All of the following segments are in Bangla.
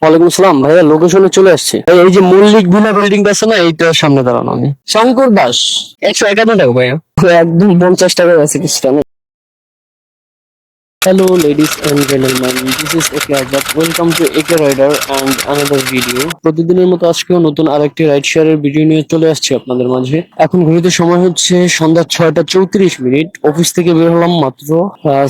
ওয়ালাইকুম আসসালাম ভাইয়া, লোকেশনে চলে আসছে ভাই। এই যে মল্লিক ভিলা বিল্ডিংটা আছে না, এইটার সামনে দাঁড়ানো আমি। শঙ্কর দাস, 151 টাকা ভাইয়া। একদম 50 টাকা আছে কিছুটা। Hello ladies and gentlemen, this is AK Azad. Welcome to AK Rider and another video. প্রতিদিনের মতো আজকেও নতুন আরেকটি রাইড শেয়ারের ভিডিও নিয়ে চলে আসছি আপনাদের মাঝে। এখন ঘড়িতে সময় হচ্ছে সন্ধ্যা 6টা 34 মিনিট। অফিস থেকে বের হলাম মাত্র।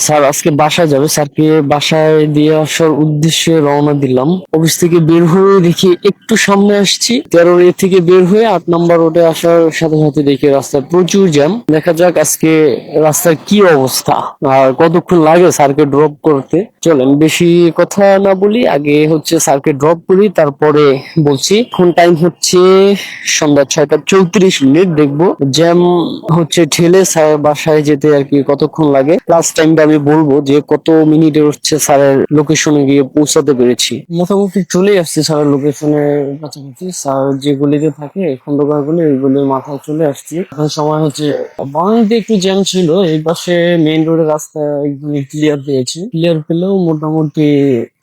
স্যার আজকে বাসায় যাবে, স্যারকে বাসায় দিয়ে আসার উদ্দেশ্যে রওনা দিলাম। অফিস থেকে বের হয়ে দেখি একটু সামনে আসছি, 13 থেকে বের হয়ে 8 নম্বর রোডে আসার সাথে সাথে দেখি রাস্তায় প্রচুর জ্যাম। দেখা যাক আজকে রাস্তার কি অবস্থা আর কতক্ষণ লাগে স্যারকে ড্রপ করতে। চলেন বেশি কথা না বলি, আগে হচ্ছে স্যারকে ড্রপ করি, তারপরে বলছি। এখন টাইম হচ্ছে সন্ধ্যা 6টা 34 মিনিট। দেখবো জ্যাম হচ্ছে ঠেলে স্যার বাসায় যেতে আর কি কতক্ষণ লাগে, প্লাস টাইমটা আমি বলবো যে কত মিনিটে হচ্ছে স্যারের লোকেশনে গিয়ে পৌঁছাতে পেরেছি। মোটামুটি চলে আসছে স্যারের লোকেশনের কাছাকাছি। স্যার যে গলিতে থাকে খন্দকার গলি, ওই গলির মাথায় চলে আসছি। এখন সময় হচ্ছে, বাংলাতে একটু জ্যাম ছিল, এই পাশে মেইন রোডের রাস্তা একদম ক্লিয়ার পেয়েছি। ক্লিয়ার পেলেও মোটামুটি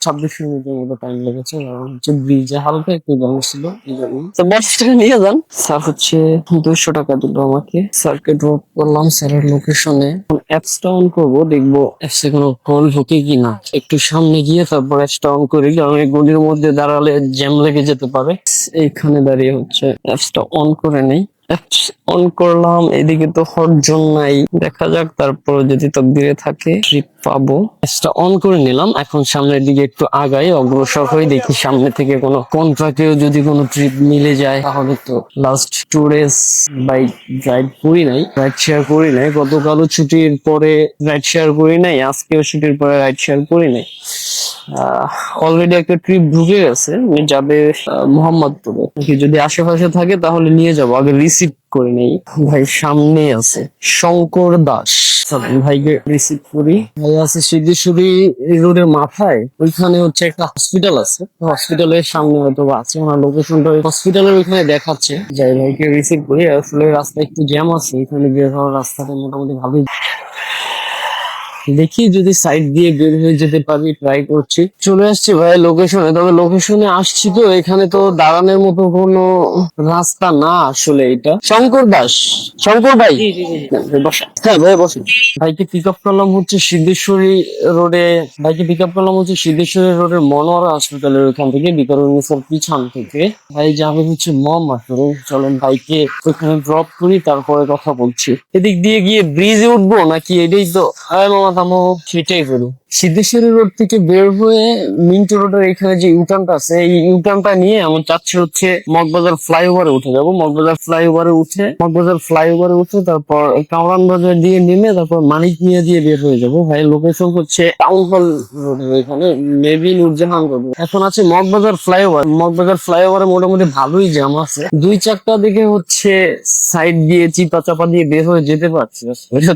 26 মিনিটের মতো টাইম লেগেছে, কারণ হচ্ছে ব্রিজে হালকা একটু জ্যাম ছিল এই জন্য। তো 50 টাকা নিয়ে যান। স্যার হচ্ছে 200 টাকা দিল আমাকে। স্যারকে ড্রপ করলাম স্যারের লোকেশনে। এখন অ্যাপসটা অন করবো, দেখবো অ্যাপসে কোনো কল ঢোকে কিনা। একটু সামনে গিয়ে তারপর অ্যাপসটা অন করি, কারণ এই গলির মধ্যে দাঁড়ালে জ্যাম লেগে যেতে পারে। এইখানে দাঁড়িয়ে হচ্ছে অ্যাপসটা অন করে নেই। অ্যাপস অন করলাম, এদিকে তো হরজন নাই, দেখা যাক তারপর যদি তকদিরে থাকে ট্রিপ পাবো। অ্যাপসটা অন করে নিলাম। এখন সামনের দিকে একটু আগাই, অগ্রসর হয়ে দেখি সামনে থেকে কোনো কন্ট্রাক্টেও যদি কোনো ট্রিপ মিলে যায় তাহলে তো। লাস্ট 2 ডেজ বাইক রাইড করি নাই, রাইড শেয়ার করি নাই। গতকালও ছুটির পরে রাইড শেয়ার করি নাই, আজকেও ছুটির পরে রাইড শেয়ার করি নাই। অলরেডি একটা ট্রিপ ঢুকে গেছে, যাবে মোহাম্মদপুরে। নাকি যদি আশেপাশে থাকে তাহলে নিয়ে যাবো, আগে রিসিভ করে নেই। ভাই সামনে আছে শঙ্কর দাস, চলেন ভাইকে রিসিভ করি। ভাই আছে সিদ্ধেশ্বরী রোডের মাথায়, ওইখানে হচ্ছে একটা হসপিটাল আছে, হসপিটালের সামনে হয়তো আছে ওনার লোকেশনটা। হসপিটালের ওইখানে দেখাচ্ছে। যাই ভাইকে রিসিভ করি। আসলে রাস্তায় একটু জ্যাম আছে, এখানে বের হওয়ার রাস্তাটা মোটামুটি ভালোই। দেখি যদি সাইড দিয়ে বের হয়ে যেতে পারি, ট্রাই করছি। চলে আসছি ভাই লোকেশনে, তবে লোকেশনে আসছি তো এখানে তো দাঁড়ানোর মতো কোনো রাস্তা না আসলে। এটা শঙ্কর দাস, শঙ্কর ভাই, বসা। হ্যাঁ ভাই বসুন। ভাইকে পিক আপ করলাম হচ্ছে সিদ্ধেশ্বরী রোডে। ভাইকে পিক আপ করলাম হচ্ছে সিদ্ধেশ্বরী রোডের মনোয়ারা হসপিটালের ওখান থেকে, বিকারুন্নিসার পিছন থেকে। ভাই যাবে হচ্ছে মোহাম্মদপুরে। চলেন ভাইকে ওখানে ড্রপ করি, তারপরে কথা বলছি। এদিক দিয়ে গিয়ে ব্রিজে উঠবো নাকি এটাই তো, আরে মামা থামো, সেটাই করু। সিদ্ধেশ্বরী রোড থেকে বের হয়ে মিন্টু রোডের এখানে যে ইউটার্নটা আছে, এই ইউটার্নটা নিয়ে আমার চাচ্ছে হচ্ছে মগবাজার ফ্লাইওভারে উঠে যাবো। মগবাজার ফ্লাইওভারে উঠে তারপর কামরান বাজার দিয়ে নেমে তারপর মানিক মিয়া দিয়ে বের হয়ে যাবো। ভাই লোকেশন হচ্ছে টাউন হল রোডের ওইখানে, মেবি নুরজাহান রোড। এখন আছে মগবাজার ফ্লাইওভারে মোটামুটি ভালোই জ্যাম আছে। 2 চাকা দিকে হচ্ছে সাইড দিয়ে চিপা চাপা দিয়ে বের হয়ে যেতে পারছি।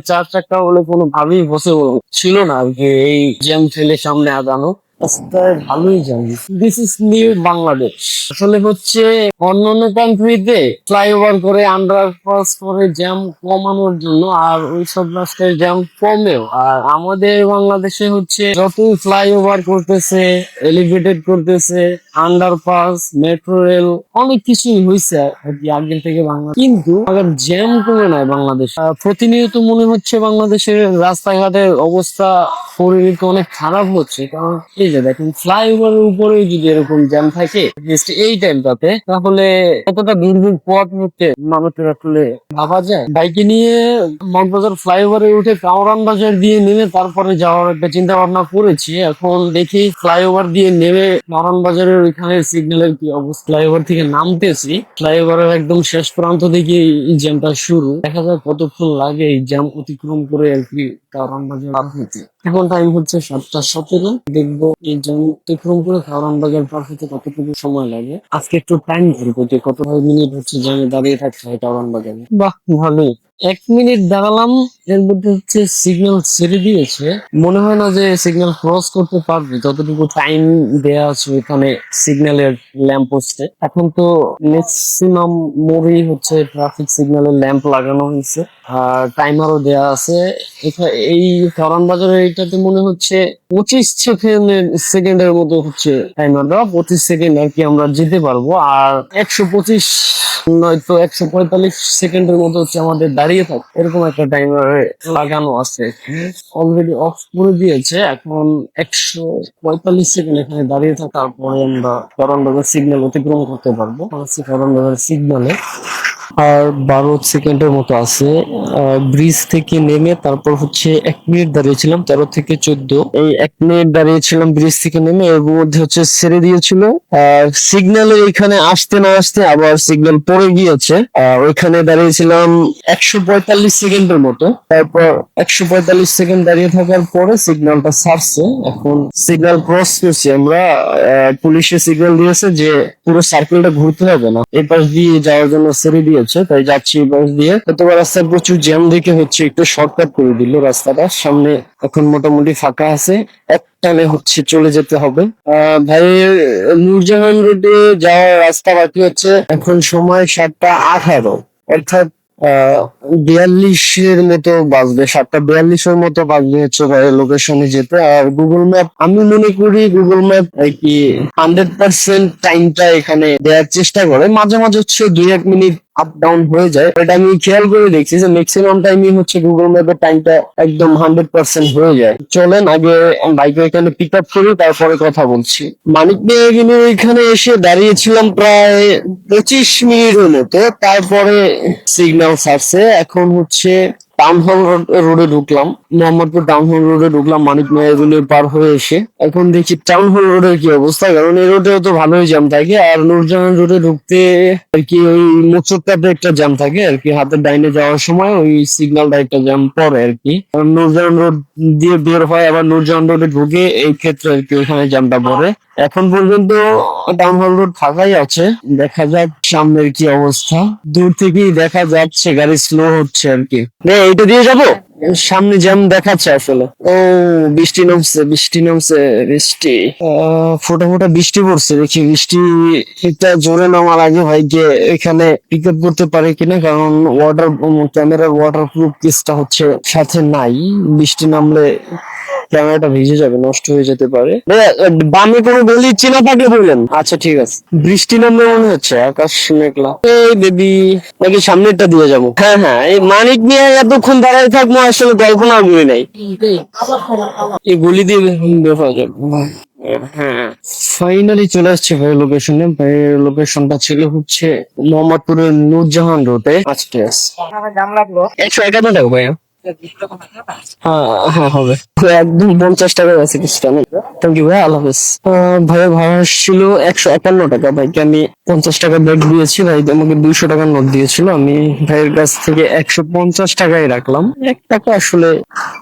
4 চাকা হলে কোনো ভাবেই পসিবল ছিল না আর কি এই জ্যাম ফেলে সামনে আগানো। রাস্তায় ভালোই jam. This is new Bangladesh. আসলে হচ্ছে অন্যান্য কান্ট্রিতে ফ্লাইওভার করে, আন্ডারপাস করে জ্যাম কমানোর জন্য, আর ওইসব রাস্তায় জ্যাম কমেও। আর আমাদের বাংলাদেশে হচ্ছে যতই ফ্লাইওভার করতেছে, এলিভেটেড করতেছে, আন্ডারপাস, মেট্রো রেল, অনেক কিছুই হয়েছে আর কি আগের থেকে বাংলা, কিন্তু আবার জ্যাম কমে নাই বাংলাদেশ। প্রতিনিয়ত মনে হচ্ছে বাংলাদেশের রাস্তাঘাটের অবস্থা পরিণতি অনেক খারাপ হচ্ছে। কারণ এই যে দেখেন, ফ্লাইওভারের উপরে যদি এরকম জ্যাম থাকে এই টাইমটাতে, তাহলে কতটা দূর দূর পথ হচ্ছে মানুষের আসলে ভাবা যায়। বাইকে নিয়ে মগবাজার ফ্লাইওভারে উঠে কামরান বাজার দিয়ে নেমে তারপরে যাওয়ার একটা চিন্তা ভাবনা করেছি। এখন দেখি ফ্লাইওভার দিয়ে নেমে কামরান বাজারের ওইখানে সিগন্যালের কি অবস্থা। ফ্লাইওভার থেকে নামতেছি, ফ্লাইওভারের একদম শেষ প্রান্ত থেকে এই জ্যামটা শুরু। দেখা যাক কতক্ষণ লাগে এই জ্যাম অতিক্রম করে আর কি কামরান বাজার পার হতে। এখন টাইম হচ্ছে 7টা 17। দেখবো এই জ্যাম অতিক্রম করে কামরান বাজার পার হতে কতটুকু সময় লাগে। আজকে একটু টাইম ধরবো যে কত মিনিট হচ্ছে জ্যামে দাঁড়িয়ে থাকতে হয় কামরান বাজারে। বাহ ভালোই, 1 মিনিট দাঁড়ালাম, এর মধ্যে হচ্ছে সিগন্যাল ছেড়ে দিয়েছে। মনে হয় না যে সিগন্যাল ক্রস করতে পারবে, যতটুকু টাইম দেয়া আছে এখানে সিগন্যালের ল্যাম্প পোস্টে। এখন তো ম্যাক্সিমাম মোড়েই হচ্ছে ট্রাফিক সিগন্যালের ল্যাম্প লাগানো হয়েছে, আর টাইমারও দেয়া আছে। এই কারণ বাজারের এইটাতে মনে হচ্ছে সেকেন্ডের মতো হচ্ছে টাইমারটা, 25 সেকেন্ড আর কি আমরা যেতে পারবো। আর 125 নয়তো 145 সেকেন্ডের মতো হচ্ছে আমাদের দাঁড়িয়ে থাকে, এরকম একটা টাইমার লাগানো আছে। অলরেডি অফ করে দিয়েছে। এখন 145 সেকেন্ড এখানে দাঁড়িয়ে থাকার পরে আমরা করণনগর সিগন্যাল অতিক্রম করতে পারবো। করণনগর সিগন্যালে আর 12 সেকেন্ডের মতো আছে। ব্রিজ থেকে নেমে তারপর হচ্ছে 1 মিনিট দাঁড়িয়েছিলাম, 13 থেকে 14। এই 1 মিনিট দাঁড়িয়েছিলাম ব্রিজ থেকে নেমে, এর মধ্যে হচ্ছে ছেড়ে দিয়েছিল। আর সিগন্যালে এখানে আসতে না আসতে আবার সিগন্যাল পড়ে গিয়েছে। ওইখানে দাঁড়িয়েছিলাম 145 সেকেন্ডের মতো। তারপর 145 সেকেন্ড দাঁড়িয়ে থাকার পরে সিগন্যালটা ছাড়ছে। এখন সিগন্যাল ক্রস করছি আমরা। পুলিশে সিগন্যাল দিয়েছে যে পুরো সার্কেলটা ঘুরতে হবে না, এই পাশ দিয়ে যাওয়ার জন্য ছেড়ে দিয়েছে, তাই যাচ্ছি এই পাশ দিয়ে। হয়তো রাস্তায় প্রচুর জ্যাম দেখে হচ্ছে একটু শর্টকাট করে দিল রাস্তাটা। সামনে এখন মোটামুটি ফাঁকা আছে, একটানে হচ্ছে চলে যেতে হবে। ভাই, নূরজাহান রোডে যাওয়ার রাস্তা বাকি হচ্ছে এখন সময় 7টা 18, অর্থাৎ 42-এর মতো বাজবে, 7টা 42-এর মতো বাজবে হচ্ছে ভাই লোকেশনে যেতে। আর গুগল ম্যাপ, আমি মনে করি গুগল ম্যাপ কি 100% টাইমটা এখানে দেওয়ার চেষ্টা করে। মাঝে মাঝে হচ্ছে 2-1 মিনিট আপ ডাউন হয়ে যায়, এটা আমি খেয়াল করে দেখছি যে ম্যাক্সিমাম টাইমই হচ্ছে গুগল ম্যাপের টাইমটা একদম 100% হয়ে যায়। চলেন আগে বাইকে এখানে পিক আপ করি, তারপরে কথা বলছি। মানিক মিয়া এখানে এসে দাঁড়িয়েছিলাম প্রায় 25 মিনিটের মতো, তারপরে সিগন্যাল ছাড়ছে। এখন হচ্ছে টাউন হল রোডে ঢুকলাম, মোহাম্মদপুর টাউন হল রোডে ঢুকলাম মানিক মিয়া পার হয়ে এসে। এখন দেখি টাউন হল রোডের কি অবস্থা, কারণ এই রোডেও তো ভালোই জ্যাম থাকে। আর নূরজাহান রোডে ঢুকতে আর কি ওই মোচরটাতে একটা জ্যাম থাকে আর কি, হাতের ডাইনে যাওয়ার সময় ওই সিগন্যালটা একটা জ্যাম পড়ে আর কি। আর নূরজাহান রোড দিয়ে বের হয় আবার নূরজাহান রোডে ঢুকে, এই ক্ষেত্রে আর কি ওখানে জ্যামটা পড়ে। এখন পর্যন্ত টাউন হল রোড ফাঁকাই আছে, দেখা যাক সামনের কি অবস্থা। দূর থেকেই দেখা যাচ্ছে গাড়ি স্লো হচ্ছে আর কি। এইটা দিয়ে যাবো, সামনে জ্যাম দেখাচ্ছে আসলে। ও, বৃষ্টি নামছে বৃষ্টি নামছে বৃষ্টি, ফোটা ফোটা বৃষ্টি পড়ছে। দেখি বৃষ্টি এটা জোরে নামার আগে ভাইকে এখানে পিক আপ করতে পারে কিনা, কারণ ক্যামেরার ওয়াটার প্রুফ কেসটা হচ্ছে সাথে নাই। বৃষ্টি নামলে ক্যামেরাটা ভিজে যাবে, নষ্ট হয়ে যেতে পারে। বামে কোনো গলি চেনা থাকলে বললেন। আচ্ছা ঠিক আছে। বৃষ্টি নামলে মনে হচ্ছে, আকাশ মেঘলা। এই বেবি, নাকি সামনেরটা দিয়ে যাবো? হ্যাঁ হ্যাঁ, এই মানিক নিয়ে এতক্ষণ দাঁড়ায় থাকবো আসলে কল্পনা করি নাই। এই গলি দিয়ে বের হওয়া যাবে। হ্যাঁ, ফাইনালি চলে আসছে ভাই লোকেশনে। ভাই লোকেশনটা ছিল হচ্ছে মোহাম্মদপুরের নূরজাহান রোডে। আচ্ছা ঠিক আছে। 151 টাকা ভাইয়া। হ্যাঁ হ্যাঁ হবে, একদম 50 টাকা আছে কিছুটা নেই। থ্যাংক ইউ ভাই, আল্লাহ হাফেজ। ভাইয়া ভাড়া ছিল 151 টাকা, ভাইকে আমি 50 টাকা ব্যাগ দিয়েছি। ভাই আমাকে 200 টাকার নোট দিয়েছিল, আমি ভাইয়ের কাছ থেকে 150 টাকাই রাখলাম। 1 টাকা আসলে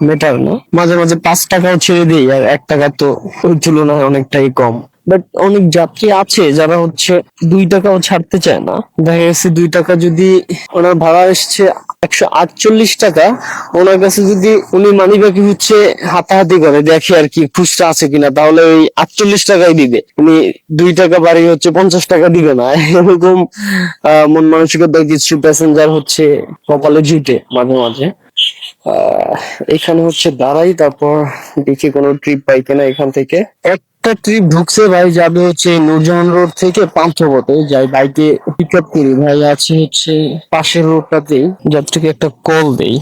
মেটার না, মাঝে মাঝে 5 টাকাও ছেড়ে দিই, আর 1 টাকা তো ওই তুলনায় অনেকটাই কম। বাট অনেক যাত্রী আছে যারা হচ্ছে 2 টাকাও ছাড়তে চায় না। দেখা গেছে 2 টাকা যদি ওনার ভাড়া এসছে 148 টাকা, ওনার কাছে যদি উনি মানিব্যাগে হচ্ছে হাতাহাতি করে দেখে আর কি খুচরা আছে কিনা, তাহলে ওই 48 টাকাই দিবে। উনি 2 টাকা বাড়িয়ে হচ্ছে 50 টাকা দিবে না। এরকম মন মানসিকতার কিছু প্যাসেঞ্জার হচ্ছে কপালে জুটে মাঝে মাঝে। এখানে হচ্ছে দাঁড়াই, তারপর দেখি কোনো ট্রিপ পাই কিনা এখান থেকে। একটা ট্রিপ ঢুকছে ভাই, যাবে হচ্ছে নূরজাহান রোড থেকে পান্থপথে যাই, বাইকে পিক আপ করি। ভাই আছে হচ্ছে পাশের রোডটাতেই, যাত্রীকে একটা কল দেই।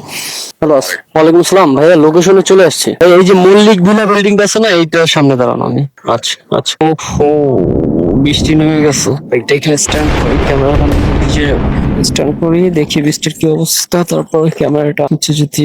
হ্যালো, ওয়ালাইকুম আসসালাম ভাইয়া, লোকেশনে চলে আসছে। এই যে মল্লিক ভিলা বিল্ডিংটা আছে না, এইটার সামনে দাঁড়ানো আমি। আচ্ছা আচ্ছা। ও, বৃষ্টি নেমে গেছে। একটা এখানে স্ট্যান্ড করি, ক্যামেরাটা নিচে স্ট্যান্ড করি, দেখি বৃষ্টির কি অবস্থা। তারপর ক্যামেরাটা হচ্ছে যদি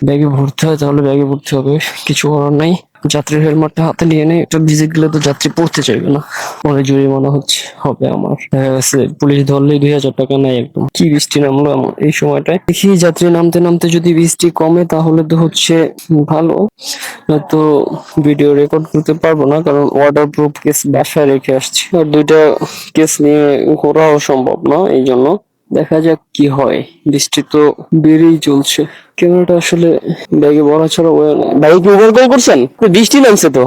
ব্যাগে ভরতে হয় তাহলে ব্যাগে ভরতে হবে, কিছু করার নাই। যাত্রীর হেলমেটটা হাতে নিয়ে নেই, এটা ভিজে গেলে তো যাত্রী পড়তে চাইবে না, অনেক জরিমানা হচ্ছে হবে আমার। দেখা গেছে পুলিশ ধরলেই 2000 টাকা নাই একদম। কি বৃষ্টি নামলো এই সময়টায়। দেখি যাত্রী নামতে নামতে যদি বৃষ্টি কমে তাহলে তো হচ্ছে ভালো, তো ভিডিও রেকর্ড করতে পারবো না, কারণ ওয়াটার প্রুফ কেস বাসায় রেখে আসছি, আর 2টা কেস নিয়ে ঘোরাও সম্ভব না। এই জন্য দেখা যাক কি হয়, বৃষ্টি তো বেড়েই চলছে। ক্যামেরাটা আসলে ব্যাগে ভরা ছাড়া ভাই কি গুগল কল করছেন? বৃষ্টি নামছে তো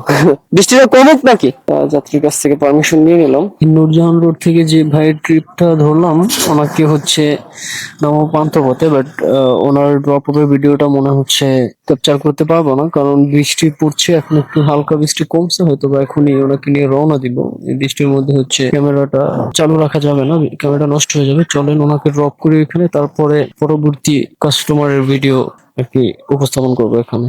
বৃষ্টিটা কমুক নাকি? যাত্রীর কাছ থেকে পারমিশন নিয়ে নিলাম। নূরজাহান রোড থেকে যে ভাইয়ের ট্রিপটা ধরলাম ওনাকে হচ্ছে নামো পান্থপথে, বাট ওনার ড্রপ আপের ভিডিওটা মনে হচ্ছে ক্যাপচার করতে পারবো না, কারণ বৃষ্টি পড়ছে। এখন একটু হালকা বৃষ্টি কমছে, হয়তো বা এখনই ওনাকে নিয়ে রওনা দিব। এই বৃষ্টির মধ্যে হচ্ছে ক্যামেরাটা চালু রাখা যাবে না, ক্যামেরাটা নষ্ট হয়ে যাবে। চলেন ওনাকে ড্রপ করি এখানে, তারপরে পরবর্তী কাস্টমারের ভিডিও আর কি উপস্থাপন করবো এখানে।